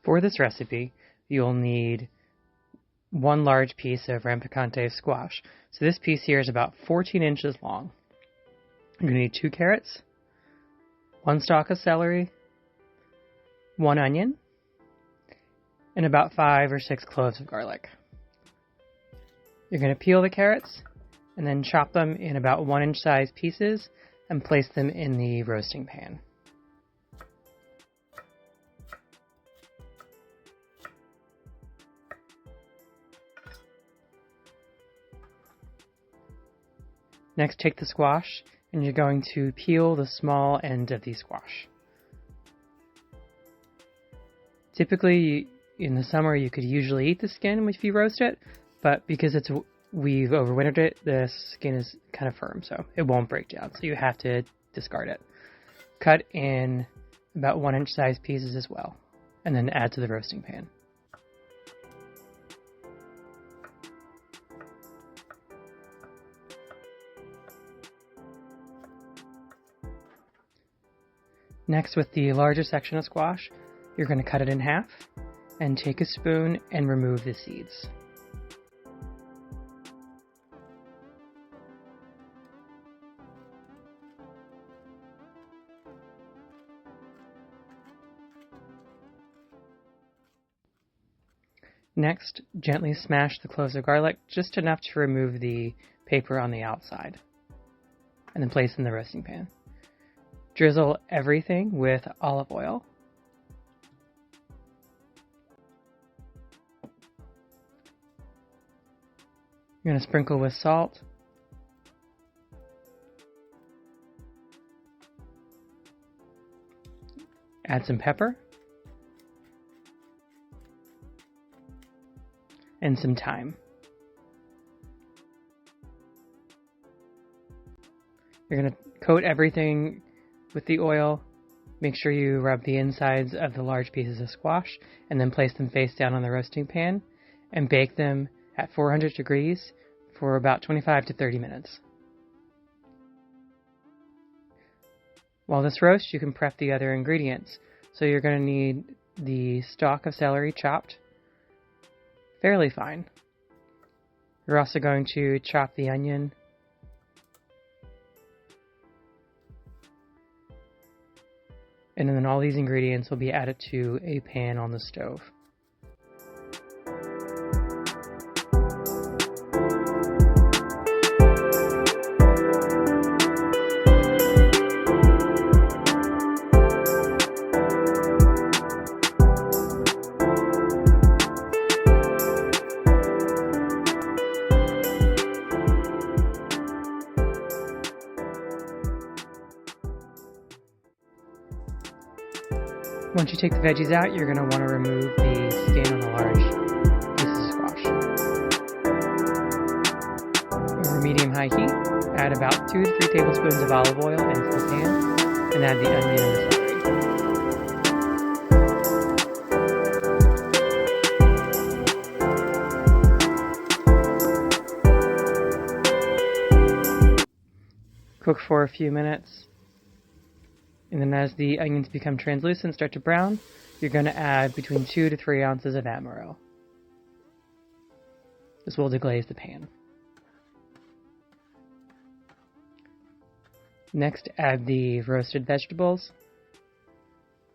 For this recipe, you'll need one large piece of Rampicante squash. So this piece here is about 14 inches long. You're going to need 2 carrots, 1 stalk of celery, 1 onion, and about 5 or 6 cloves of garlic. You're going to peel the carrots and then chop them in about 1-inch size pieces and place them in the roasting pan. Next, take the squash and you're going to peel the small end of the squash. Typically, in the summer, you could usually eat the skin if you roast it, but because we've overwintered it, the skin is kind of firm, so it won't break down, so you have to discard it. Cut in about 1-inch size pieces as well, and then add to the roasting pan. Next, with the larger section of squash, you're going to cut it in half and take a spoon and remove the seeds. Next, gently smash the cloves of garlic just enough to remove the paper on the outside, and then place in the roasting pan. Drizzle everything with olive oil. You're going to sprinkle with salt. Add some pepper. And some thyme. You're going to coat everything with the oil. Make sure you rub the insides of the large pieces of squash and then place them face down on the roasting pan and bake them at 400 degrees for about 25 to 30 minutes. While this roasts, you can prep the other ingredients. So you're going to need the stalk of celery chopped fairly fine. You're also going to chop the onion, and then all these ingredients will be added to a pan on the stove. Once you take the veggies out, you're going to want to remove the skin on the large pieces of squash. Over medium-high heat, add about 2 to 3 tablespoons of olive oil into the pan, and add the onion and the celery. Cook for a few minutes. And then as the onions become translucent and start to brown, you're going to add between 2 to 3 ounces of Amaro. This will deglaze the pan. Next, add the roasted vegetables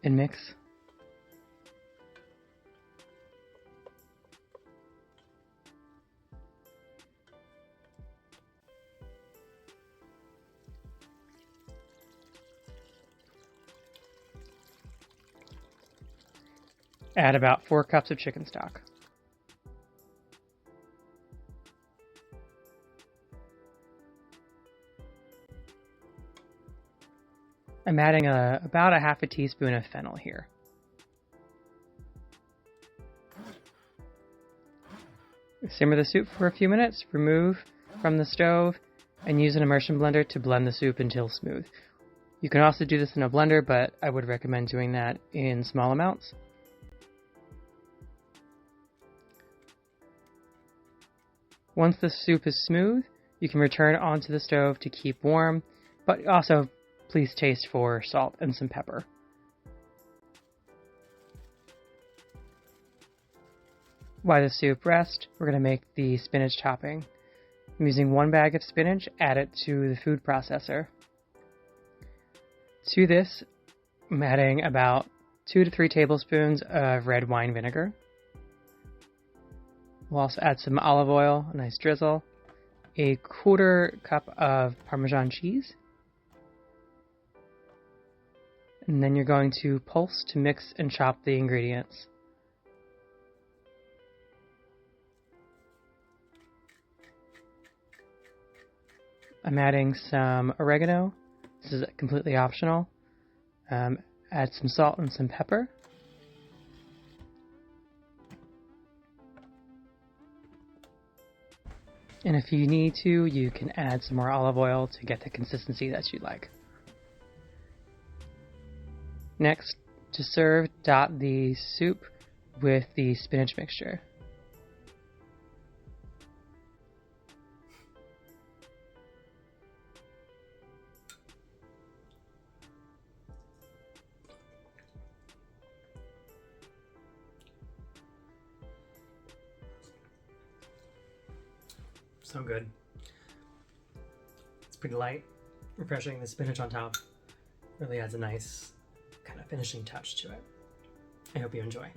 and mix. Add about 4 cups of chicken stock. I'm adding about a half a teaspoon of fennel here. Simmer the soup for a few minutes, remove from the stove, and use an immersion blender to blend the soup until smooth. You can also do this in a blender, but I would recommend doing that in small amounts. Once the soup is smooth, you can return it onto the stove to keep warm, but also please taste for salt and some pepper. While the soup rests, we're going to make the spinach topping. I'm using 1 bag of spinach, add it to the food processor. To this, I'm adding about 2 to 3 tablespoons of red wine vinegar. We'll also add some olive oil, a nice drizzle, a 1/4 cup of parmesan cheese, and then you're going to pulse to mix and chop the ingredients. I'm adding some oregano. This is completely optional. Add some salt and some pepper. And if you need to, you can add some more olive oil to get the consistency that you like. Next, to serve, dot the soup with the spinach mixture. So good. It's pretty light, refreshing. The spinach on top really adds a nice kind of finishing touch to it. I hope you enjoy.